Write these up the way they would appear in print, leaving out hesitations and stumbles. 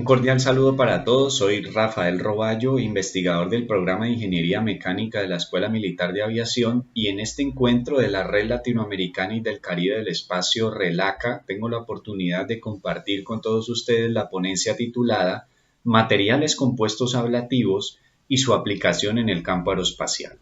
Un cordial saludo para todos, soy Rafael Roballo, investigador del programa de Ingeniería Mecánica de la Escuela Militar de Aviación, y en este encuentro de la Red Latinoamericana y del Caribe del Espacio RELACA tengo la oportunidad de compartir con todos ustedes la ponencia titulada Materiales compuestos ablativos y su aplicación en el campo aeroespacial.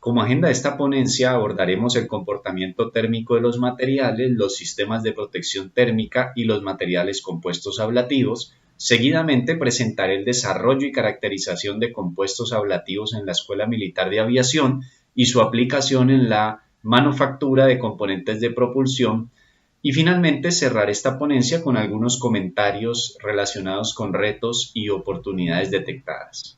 Como agenda de esta ponencia abordaremos el comportamiento térmico de los materiales, los sistemas de protección térmica y los materiales compuestos ablativos. Seguidamente presentaré el desarrollo y caracterización de compuestos ablativos en la Escuela Militar de Aviación y su aplicación en la manufactura de componentes de propulsión. Y finalmente cerraré esta ponencia con algunos comentarios relacionados con retos y oportunidades detectadas.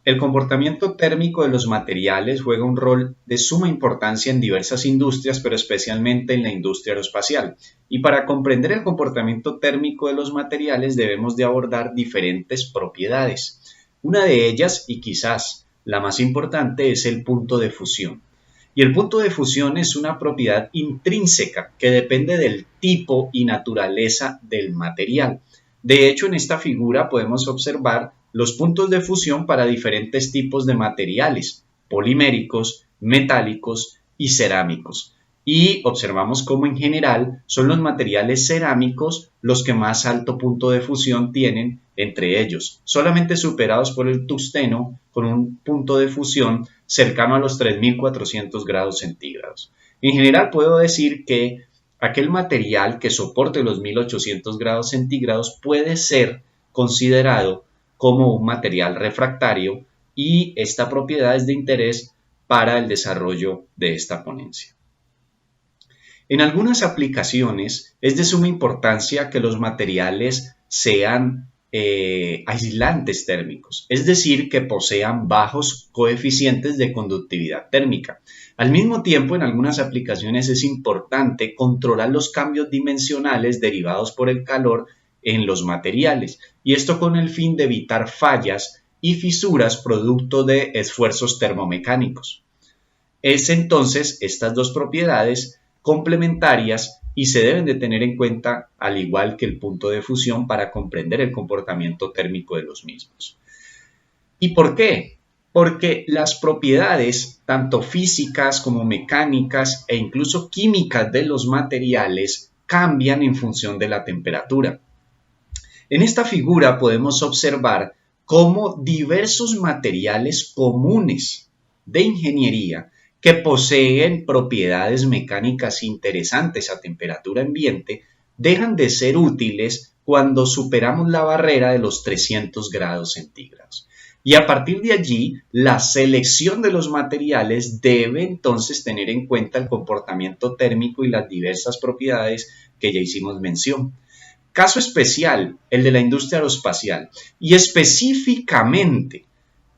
El comportamiento térmico de los materiales juega un rol de suma importancia en diversas industrias, pero especialmente en la industria aeroespacial. Y para comprender el comportamiento térmico de los materiales debemos de abordar diferentes propiedades. Una de ellas, y quizás la más importante, es el punto de fusión. Y el punto de fusión es una propiedad intrínseca que depende del tipo y naturaleza del material. De hecho, en esta figura podemos observar los puntos de fusión para diferentes tipos de materiales, poliméricos, metálicos y cerámicos. Y observamos cómo en general son los materiales cerámicos los que más alto punto de fusión tienen entre ellos, solamente superados por el tungsteno con un punto de fusión cercano a los 3.400 grados centígrados. En general puedo decir que aquel material que soporte los 1.800 grados centígrados puede ser considerado como un material refractario, y esta propiedad es de interés para el desarrollo de esta ponencia. En algunas aplicaciones es de suma importancia que los materiales sean aislantes térmicos, es decir, que posean bajos coeficientes de conductividad térmica. Al mismo tiempo, en algunas aplicaciones es importante controlar los cambios dimensionales derivados por el calor en los materiales, y esto con el fin de evitar fallas y fisuras producto de esfuerzos termomecánicos. Es entonces estas dos propiedades complementarias y se deben de tener en cuenta al igual que el punto de fusión para comprender el comportamiento térmico de los mismos. ¿Y por qué? Porque las propiedades, tanto físicas como mecánicas e incluso químicas de los materiales, cambian en función de la temperatura. En esta figura podemos observar cómo diversos materiales comunes de ingeniería que poseen propiedades mecánicas interesantes a temperatura ambiente dejan de ser útiles cuando superamos la barrera de los 300 grados centígrados. Y a partir de allí, la selección de los materiales debe entonces tener en cuenta el comportamiento térmico y las diversas propiedades que ya hicimos mención. Caso especial, el de la industria aeroespacial, y específicamente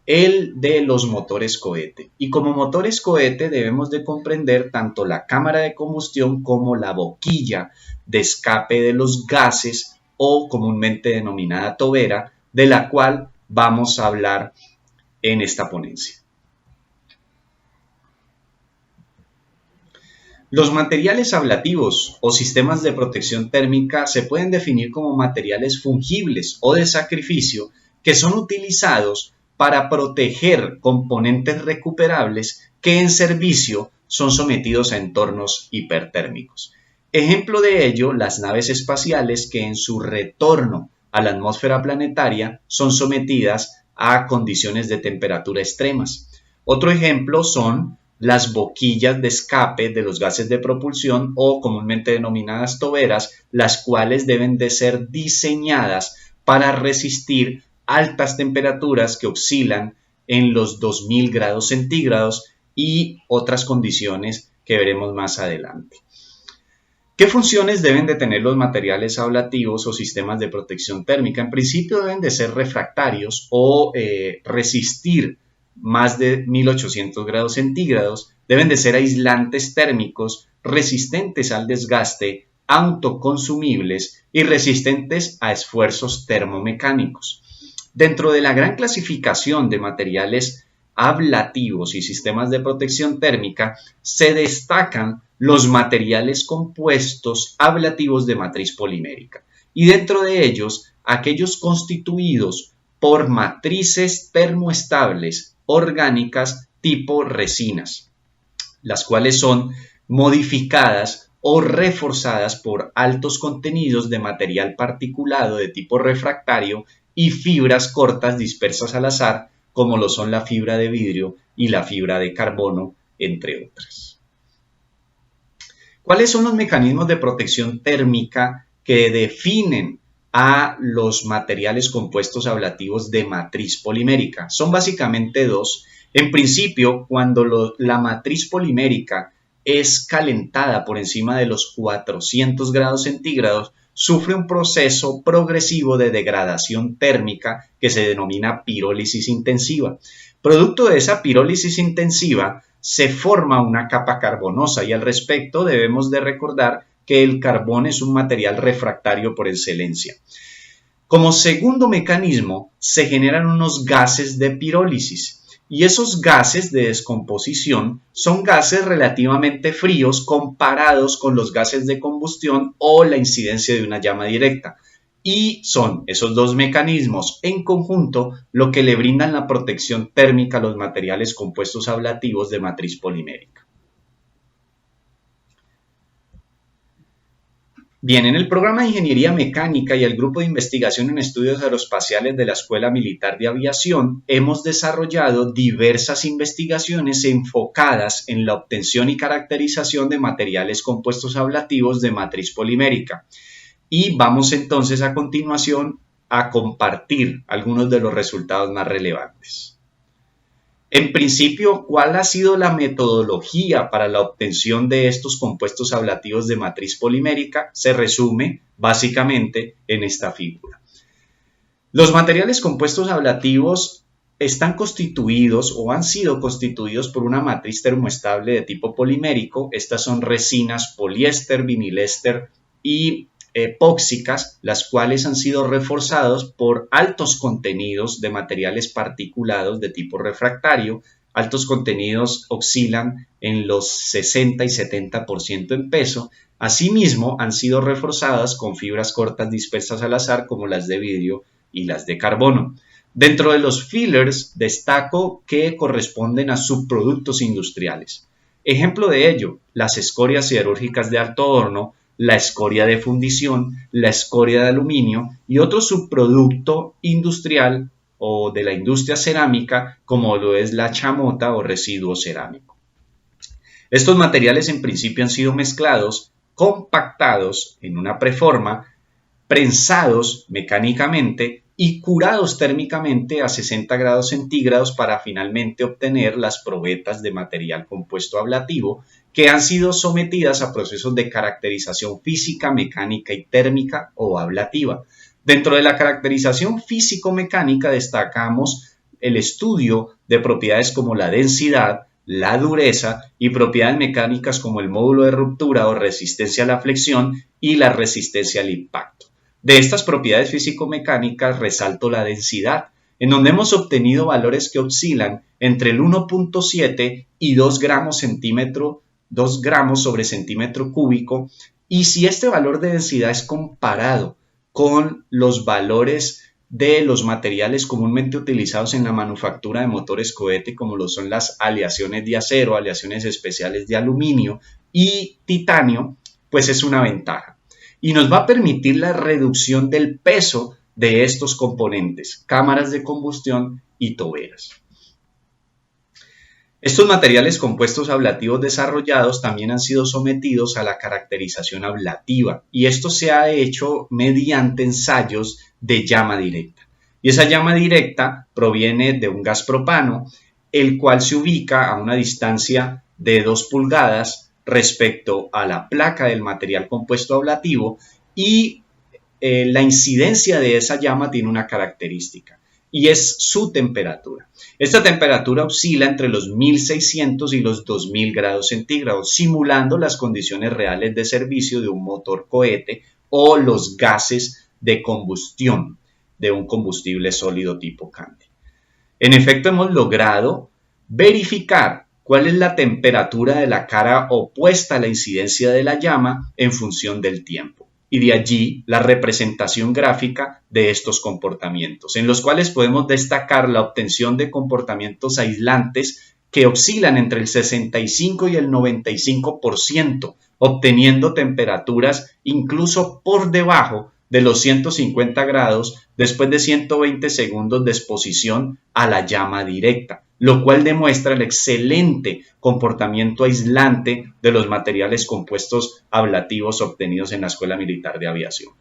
el de los motores cohete. Y como motores cohete debemos de comprender tanto la cámara de combustión como la boquilla de escape de los gases, o comúnmente denominada tobera, de la cual vamos a hablar en esta ponencia. Los materiales ablativos o sistemas de protección térmica se pueden definir como materiales fungibles o de sacrificio que son utilizados para proteger componentes recuperables que en servicio son sometidos a entornos hipertérmicos. Ejemplo de ello, las naves espaciales que en su retorno a la atmósfera planetaria son sometidas a condiciones de temperatura extremas. Otro ejemplo son las boquillas de escape de los gases de propulsión, o comúnmente denominadas toberas, las cuales deben de ser diseñadas para resistir altas temperaturas que oscilan en los 2.000 grados centígrados y otras condiciones que veremos más adelante. ¿Qué funciones deben de tener los materiales ablativos o sistemas de protección térmica? En principio deben de ser refractarios o resistir más de 1.800 grados centígrados, deben de ser aislantes térmicos, resistentes al desgaste, autoconsumibles y resistentes a esfuerzos termomecánicos. Dentro de la gran clasificación de materiales ablativos y sistemas de protección térmica se destacan los materiales compuestos ablativos de matriz polimérica, y dentro de ellos aquellos constituidos por matrices termoestables orgánicas tipo resinas, las cuales son modificadas o reforzadas por altos contenidos de material particulado de tipo refractario y fibras cortas dispersas al azar, como lo son la fibra de vidrio y la fibra de carbono, entre otras. ¿Cuáles son los mecanismos de protección térmica que definen a los materiales compuestos ablativos de matriz polimérica? Son básicamente dos. En principio, cuando la matriz polimérica es calentada por encima de los 400 grados centígrados, sufre un proceso progresivo de degradación térmica que se denomina pirólisis intensiva. Producto de esa pirólisis intensiva se forma una capa carbonosa, y al respecto debemos de recordar que el carbón es un material refractario por excelencia. Como segundo mecanismo, se generan unos gases de pirólisis, y esos gases de descomposición son gases relativamente fríos comparados con los gases de combustión o la incidencia de una llama directa. Y son esos dos mecanismos en conjunto lo que le brindan la protección térmica a los materiales compuestos ablativos de matriz polimérica. Bien, en el programa de Ingeniería Mecánica y el Grupo de Investigación en Estudios Aeroespaciales de la Escuela Militar de Aviación hemos desarrollado diversas investigaciones enfocadas en la obtención y caracterización de materiales compuestos ablativos de matriz polimérica. Y vamos entonces a continuación a compartir algunos de los resultados más relevantes. En principio, ¿cuál ha sido la metodología para la obtención de estos compuestos ablativos de matriz polimérica? Se resume básicamente en esta figura. Los materiales compuestos ablativos están constituidos o han sido constituidos por una matriz termoestable de tipo polimérico. Estas son resinas poliéster, vinilester y epóxicas, las cuales han sido reforzados por altos contenidos de materiales particulados de tipo refractario. Altos contenidos oscilan en los 60 y 70% en peso. Asimismo, han sido reforzadas con fibras cortas dispersas al azar, como las de vidrio y las de carbono. Dentro de los fillers, destaco que corresponden a subproductos industriales. Ejemplo de ello, las escorias siderúrgicas de alto horno, la escoria de fundición, la escoria de aluminio y otro subproducto industrial o de la industria cerámica, como lo es la chamota o residuo cerámico. Estos materiales en principio han sido mezclados, compactados en una preforma, prensados mecánicamente y curados térmicamente a 60 grados centígrados para finalmente obtener las probetas de material compuesto ablativo, que han sido sometidas a procesos de caracterización física, mecánica y térmica o ablativa. Dentro de la caracterización físico-mecánica destacamos el estudio de propiedades como la densidad, la dureza y propiedades mecánicas como el módulo de ruptura o resistencia a la flexión y la resistencia al impacto. De estas propiedades físico-mecánicas resalto la densidad, en donde hemos obtenido valores que oscilan entre el 1.7 y 2 gramos sobre centímetro cúbico, y si este valor de densidad es comparado con los valores de los materiales comúnmente utilizados en la manufactura de motores cohete, como lo son las aleaciones de acero, aleaciones especiales de aluminio y titanio, pues es una ventaja. Y nos va a permitir la reducción del peso de estos componentes, cámaras de combustión y toberas. Estos materiales compuestos ablativos desarrollados también han sido sometidos a la caracterización ablativa, y esto se ha hecho mediante ensayos de llama directa. Y esa llama directa proviene de un gas propano, el cual se ubica a una distancia de 2 pulgadas respecto a la placa del material compuesto ablativo, y la incidencia de esa llama tiene una característica, y es su temperatura. Esta temperatura oscila entre los 1600 y los 2000 grados centígrados, simulando las condiciones reales de servicio de un motor cohete o los gases de combustión de un combustible sólido tipo Candy. En efecto, hemos logrado verificar cuál es la temperatura de la cara opuesta a la incidencia de la llama en función del tiempo. Y de allí la representación gráfica de estos comportamientos, en los cuales podemos destacar la obtención de comportamientos aislantes que oscilan entre el 65 y el 95%, obteniendo temperaturas incluso por debajo de los 150 grados después de 120 segundos de exposición a la llama directa, lo cual demuestra el excelente comportamiento aislante de los materiales compuestos ablativos obtenidos en la Escuela Militar de Aviación.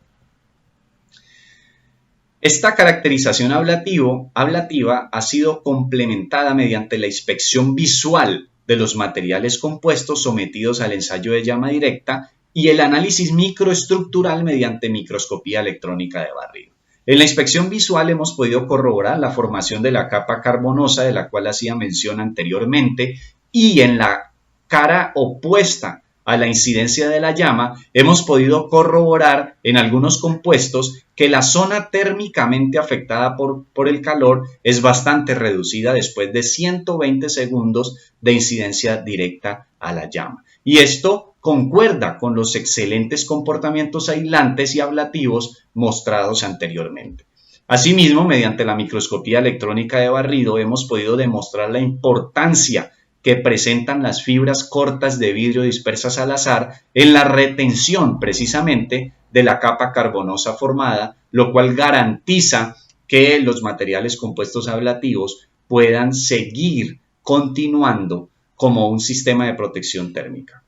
Esta caracterización ablativa ha sido complementada mediante la inspección visual de los materiales compuestos sometidos al ensayo de llama directa y el análisis microestructural mediante microscopía electrónica de barrido. En la inspección visual hemos podido corroborar la formación de la capa carbonosa de la cual hacía mención anteriormente, y en la cara opuesta a la incidencia de la llama hemos podido corroborar en algunos compuestos que la zona térmicamente afectada por el calor es bastante reducida después de 120 segundos de incidencia directa a la llama. Y esto concuerda con los excelentes comportamientos aislantes y ablativos mostrados anteriormente. Asimismo, mediante la microscopía electrónica de barrido hemos podido demostrar la importancia que presentan las fibras cortas de vidrio dispersas al azar en la retención precisamente de la capa carbonosa formada, lo cual garantiza que los materiales compuestos ablativos puedan seguir continuando como un sistema de protección térmica.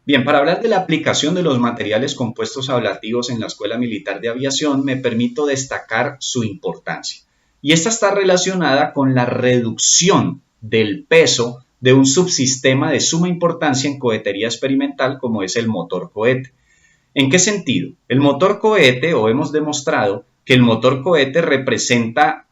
Bien, para hablar de la aplicación de los materiales compuestos ablativos en la Escuela Militar de Aviación, me permito destacar su importancia. Y esta está relacionada con la reducción del peso de un subsistema de suma importancia en cohetería experimental como es el motor cohete. ¿En qué sentido? El motor cohete, o hemos demostrado que el motor cohete representa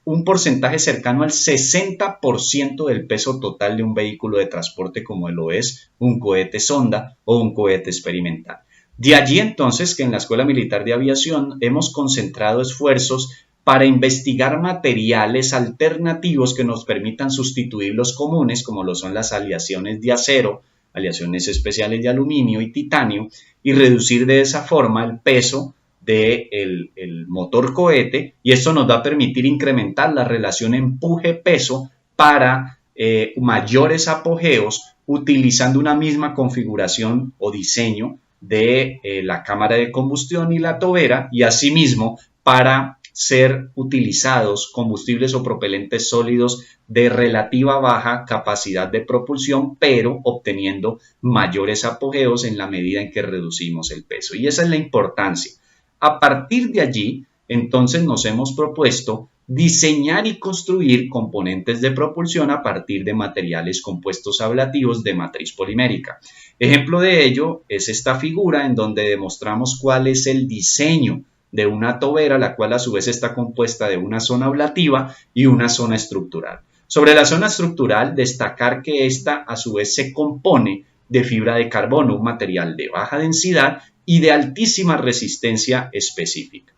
un porcentaje cercano al 60% del peso total de un vehículo de transporte como lo es un cohete sonda o un cohete experimental. De allí entonces que en la Escuela Militar de Aviación hemos concentrado esfuerzos para investigar materiales alternativos que nos permitan sustituir los comunes, como lo son las aleaciones de acero, aleaciones especiales de aluminio y titanio, y reducir de esa forma el peso del motor cohete, y esto nos va a permitir incrementar la relación empuje-peso para mayores apogeos utilizando una misma configuración o diseño de la cámara de combustión y la tobera, y asimismo para ser utilizados combustibles o propelentes sólidos de relativa baja capacidad de propulsión, pero obteniendo mayores apogeos en la medida en que reducimos el peso. Y esa es la importancia. A partir de allí, entonces nos hemos propuesto diseñar y construir componentes de propulsión a partir de materiales compuestos ablativos de matriz polimérica. Ejemplo de ello es esta figura en donde demostramos cuál es el diseño de una tobera, la cual a su vez está compuesta de una zona ablativa y una zona estructural. Sobre la zona estructural, destacar que esta a su vez se compone de fibra de carbono, un material de baja densidad y de altísima resistencia específica.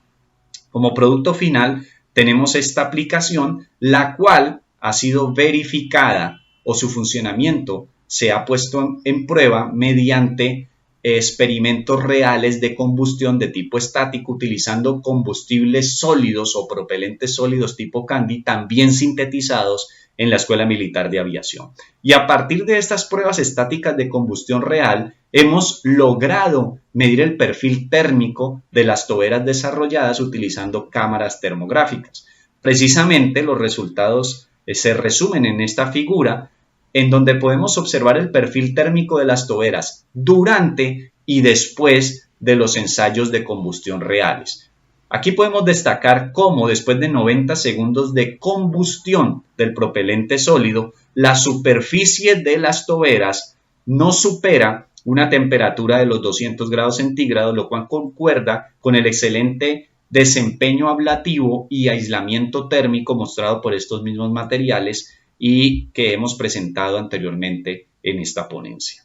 Como producto final tenemos esta aplicación, la cual ha sido verificada o su funcionamiento se ha puesto en prueba mediante experimentos reales de combustión de tipo estático utilizando combustibles sólidos o propelentes sólidos tipo Candy, también sintetizados en la Escuela Militar de Aviación. Y a partir de estas pruebas estáticas de combustión real, hemos logrado medir el perfil térmico de las toberas desarrolladas utilizando cámaras termográficas. Precisamente los resultados se resumen en esta figura, en donde podemos observar el perfil térmico de las toberas durante y después de los ensayos de combustión reales. Aquí podemos destacar cómo después de 90 segundos de combustión del propelente sólido, la superficie de las toberas no supera una temperatura de los 200 grados centígrados, lo cual concuerda con el excelente desempeño ablativo y aislamiento térmico mostrado por estos mismos materiales y que hemos presentado anteriormente en esta ponencia.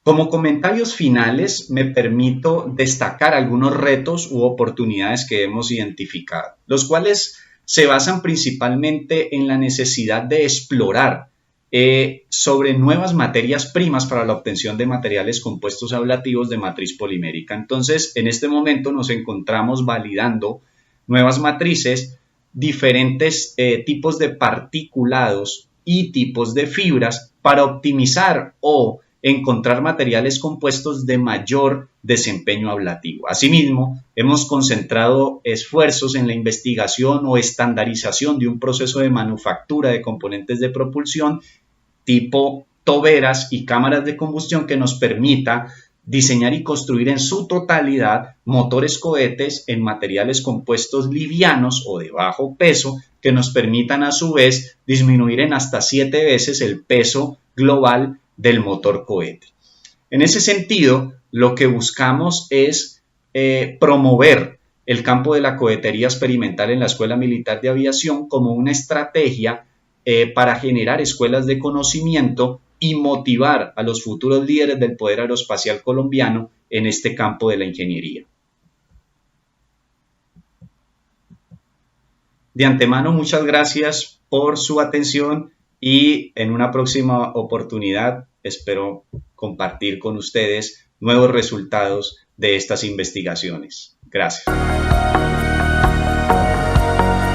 Como comentarios finales, me permito destacar algunos retos u oportunidades que hemos identificado, los cuales se basan principalmente en la necesidad de explorar sobre nuevas materias primas para la obtención de materiales compuestos ablativos de matriz polimérica. Entonces, en este momento nos encontramos validando nuevas matrices, diferentes tipos de particulados y tipos de fibras para optimizar o encontrar materiales compuestos de mayor desempeño ablativo. Asimismo, hemos concentrado esfuerzos en la investigación o estandarización de un proceso de manufactura de componentes de propulsión tipo toberas y cámaras de combustión que nos permita diseñar y construir en su totalidad motores cohetes en materiales compuestos livianos o de bajo peso que nos permitan a su vez disminuir en hasta 7 veces el peso global del motor cohete. En ese sentido, lo que buscamos es promover el campo de la cohetería experimental en la Escuela Militar de Aviación como una estrategia para generar escuelas de conocimiento y motivar a los futuros líderes del poder aeroespacial colombiano en este campo de la ingeniería. De antemano, muchas gracias por su atención y en una próxima oportunidad espero compartir con ustedes nuevos resultados de estas investigaciones. Gracias.